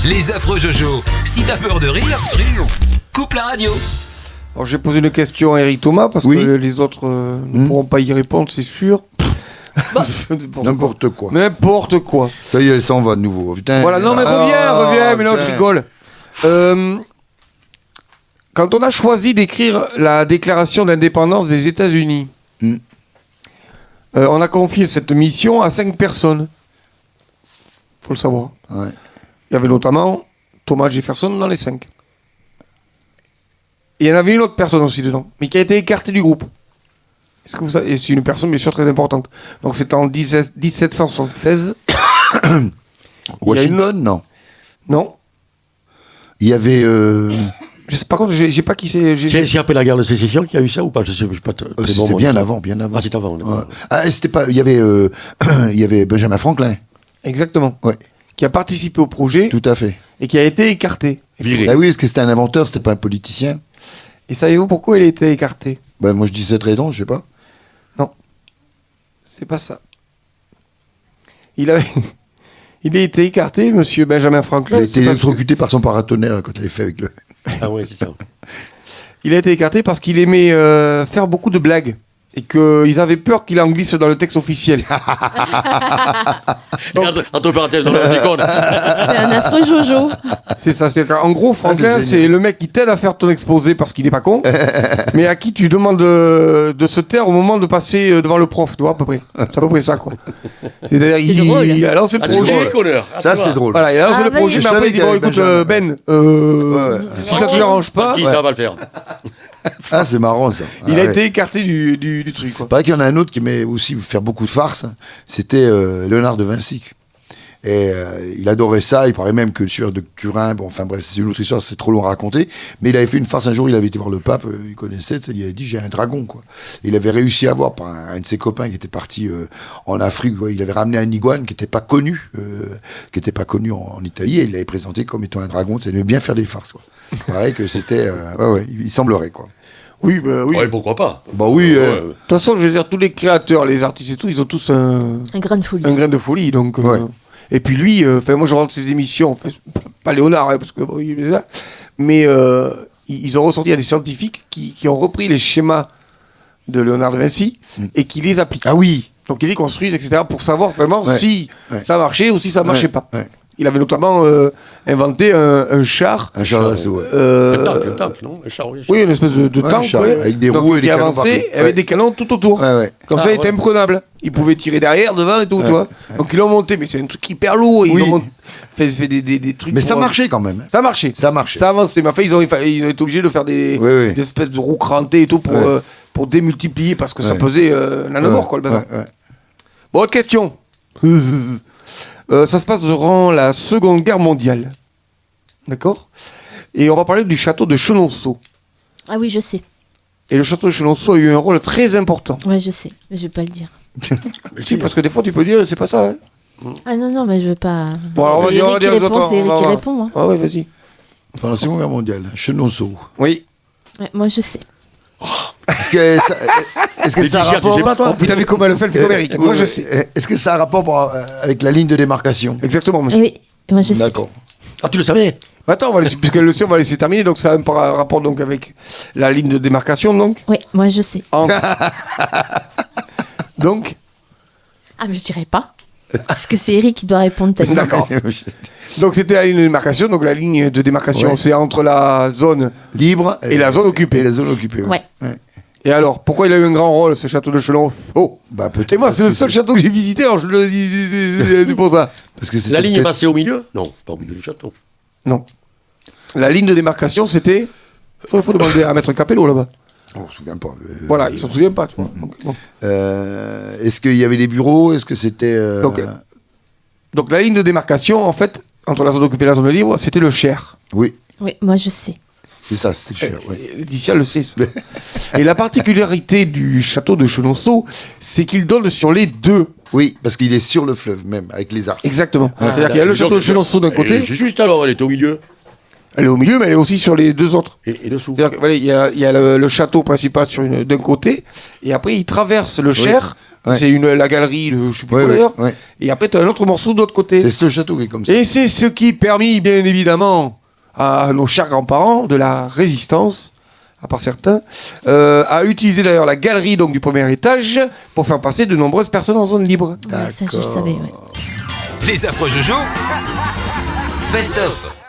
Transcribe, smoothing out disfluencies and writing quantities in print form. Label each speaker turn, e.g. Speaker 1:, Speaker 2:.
Speaker 1: Les affreux Jojo. Si t'as peur de rire, coupe la radio.
Speaker 2: Alors j'ai posé une question à Eric Thomas parce que les autres ne pourront pas y répondre, c'est sûr.
Speaker 3: N'importe quoi.
Speaker 2: N'importe quoi.
Speaker 3: Ça y est, elle s'en va de nouveau. Putain.
Speaker 2: Voilà, non mais reviens, mais non, je rigole. Quand on a choisi d'écrire la déclaration d'indépendance des États-Unis, on a confié cette mission à 5 personnes. Faut le savoir.
Speaker 3: Ouais.
Speaker 2: Il y avait notamment Thomas Jefferson dans les 5. Et il y en avait une autre personne aussi dedans, mais qui a été écartée du groupe. Est-ce que vous savez, et c'est une personne bien sûr très importante. Donc c'était en 1776.
Speaker 3: Washington, non.
Speaker 2: Non.
Speaker 3: Il y avait.
Speaker 2: Je sais, par contre, j'ai pas qui c'est.
Speaker 4: C'est après la guerre de sécession qu'il y a eu ça ou pas? Je sais pas.
Speaker 3: C'était bien avant.
Speaker 4: Ah, c'était avant.
Speaker 3: Ouais. Ah, c'était pas. Il y avait Benjamin Franklin.
Speaker 2: Exactement.
Speaker 3: Ouais.
Speaker 2: Qui a participé au projet.
Speaker 3: Tout à fait.
Speaker 2: Et qui a été écarté.
Speaker 4: Viré.
Speaker 3: Ah oui, parce que c'était un inventeur, c'était pas un politicien.
Speaker 2: Et savez-vous pourquoi il a été écarté?
Speaker 3: Ben, moi, je dis cette raison, je sais pas.
Speaker 2: Non. C'est pas ça. Il a été écarté, monsieur Benjamin Franklin.
Speaker 3: Il a été électrocuté par son paratonnerre quand il avait fait avec le.
Speaker 4: Ah ouais, c'est ça.
Speaker 2: Il a été écarté parce qu'il aimait faire beaucoup de blagues. Et qu'ils avaient peur qu'il en glisse dans le texte officiel.
Speaker 4: Donc, entre parenthèses, dans le décor.
Speaker 5: C'est un affreux Jojo.
Speaker 2: C'est ça. En gros, Franklin, c'est le mec qui t'aide à faire ton exposé parce qu'il n'est pas con, mais à qui tu demandes de se taire au moment de passer devant le prof, tu vois, à peu près. C'est à peu près ça, quoi. C'est-à-dire, il a lancé le projet.
Speaker 3: Ça, c'est drôle.
Speaker 2: Voilà, il a lancé le projet, mais après, il dit, bon, écoute, Ben, si ça te dérange pas.
Speaker 4: Qui ça va le faire?
Speaker 3: Ah, c'est marrant, ça.
Speaker 2: Il a été écarté du truc, quoi.
Speaker 3: Pareil qu'il y en a un autre qui aimait aussi faire beaucoup de farces. C'était Léonard de Vinci. Et il adorait ça. Il paraît même que le sieur de Turin, bon, enfin bref, c'est une autre histoire, c'est trop long à raconter. Mais il avait fait une farce un jour, il avait été voir le pape, il connaissait, il avait dit, j'ai un dragon, quoi. Et il avait réussi à voir par un de ses copains qui était parti en Afrique, quoi. Il avait ramené un iguane qui n'était pas connu, en Italie, et il l'avait présenté comme étant un dragon. Ça aimait bien faire des farces, quoi. Pareil que c'était, il semblerait, quoi.
Speaker 2: Oui, bah oui.
Speaker 4: Ouais, pourquoi pas?
Speaker 3: Bah oui.
Speaker 2: De toute façon, je veux dire, tous les créateurs, les artistes et tout, ils ont tous un
Speaker 5: grain de folie.
Speaker 2: Un grain de folie, donc. Et puis lui, moi je rentre ses émissions, pas Léonard, parce que bon, il est là, mais ils ont ressorti à des scientifiques qui ont repris les schémas de Léonard de Vinci et qui les appliquent.
Speaker 3: Ah oui.
Speaker 2: Donc ils les construisent, etc., pour savoir vraiment si ça marchait ou si ça marchait pas.
Speaker 3: Ouais.
Speaker 2: Il avait notamment inventé un char.
Speaker 3: Un char d'assaut,
Speaker 4: Un tank, non? Un char,
Speaker 2: oui, une espèce de tank,
Speaker 3: char, avec des roues et des canons
Speaker 2: avancé,
Speaker 3: partout.
Speaker 2: avec des canons tout autour. Comme ça, il était imprenable. Il pouvait tirer derrière, devant et tout, tu vois. Donc ils l'ont monté, mais c'est un truc hyper lourd. Ils ont fait des trucs.
Speaker 3: Mais ça marchait quand même.
Speaker 2: Ça marchait. Ça avançait. Mais enfin, ils ont été obligés de faire des espèces de roues crantées et tout pour démultiplier parce que ça pesait nanomort, quoi, le bazar. Bon, autre question. Ça se passe durant la Seconde Guerre mondiale. D'accord? Et on va parler du château de Chenonceau.
Speaker 5: Ah oui, je sais.
Speaker 2: Et le château de Chenonceau a eu un rôle très important.
Speaker 5: Ouais, je sais, mais je vais pas le dire.
Speaker 2: Si, parce que des fois tu peux dire c'est pas ça. Hein.
Speaker 5: Ah non, mais je veux pas.
Speaker 2: Bon, alors on va dire
Speaker 5: C'est Eric qui répond. Hein.
Speaker 2: Ah ouais, vas-y.
Speaker 3: Pendant la Seconde Guerre mondiale, Chenonceau.
Speaker 2: Oui.
Speaker 5: Ouais, moi je sais.
Speaker 3: Est-ce que ça a rapport?
Speaker 2: Oh putain, mais comment le fait le film Eric? Moi je sais.
Speaker 3: Est-ce que ça a rapport avec la ligne de démarcation?
Speaker 2: Exactement, monsieur.
Speaker 5: Oui, moi je sais.
Speaker 3: D'accord.
Speaker 4: Ah, tu le savais?
Speaker 2: Attends, puisque le on va laisser terminer, donc ça a un rapport donc avec la ligne de démarcation, donc.
Speaker 5: Oui, moi je sais.
Speaker 2: Donc.
Speaker 5: Ah, mais je dirais pas. Parce que c'est Eric qui doit répondre.
Speaker 2: D'accord. Donc c'était la ligne de démarcation. Donc la ligne de démarcation, c'est entre la zone
Speaker 3: libre
Speaker 2: et la zone occupée.
Speaker 5: Ouais.
Speaker 2: Et alors, pourquoi il a eu un grand rôle, ce château de Chenonceau?
Speaker 3: Bah peut-être.
Speaker 2: Et moi, c'est le seul château que j'ai visité, alors je le dis pour ça.
Speaker 3: Parce que
Speaker 4: la ligne est passée au milieu? Non, pas au milieu du château.
Speaker 2: Non. La ligne de démarcation, c'était... Il faut demander à Maître Capello, là-bas.
Speaker 3: On se souvient pas.
Speaker 2: Voilà, il s'en souvient pas. Tu vois.
Speaker 3: Bon. Est-ce qu'il y avait des bureaux? Est-ce que c'était...
Speaker 2: Donc la ligne de démarcation, en fait, entre la zone occupée et la zone libre, c'était le Cher.
Speaker 3: Oui.
Speaker 5: Oui, moi je sais.
Speaker 3: C'est ça, c'était le Cher.
Speaker 2: Laetitia le sait. Et la particularité du château de Chenonceau, c'est qu'il donne sur les deux.
Speaker 3: Oui, parce qu'il est sur le fleuve même, avec les arcs.
Speaker 2: Exactement. C'est-à-dire qu'il y a le château de Chenonceau d'un côté.
Speaker 4: C'est juste alors, elle est au milieu.
Speaker 2: Elle est au milieu, mais elle est aussi sur les deux autres.
Speaker 4: Et dessous.
Speaker 2: C'est-à-dire qu'il y a le château principal d'un côté, et après il traverse le Cher C'est la galerie, je sais plus quoi d'ailleurs. Et après, tu as un autre morceau de l'autre côté.
Speaker 3: C'est ce château qui est comme ça.
Speaker 2: Et c'est ce qui permit, bien évidemment, à nos chers grands-parents de la résistance, à part certains, à utiliser d'ailleurs la galerie donc, du premier étage pour faire passer de nombreuses personnes en zone libre.
Speaker 5: Ouais, ça, je savais, ouais.
Speaker 1: Les affreux Jojo, best of.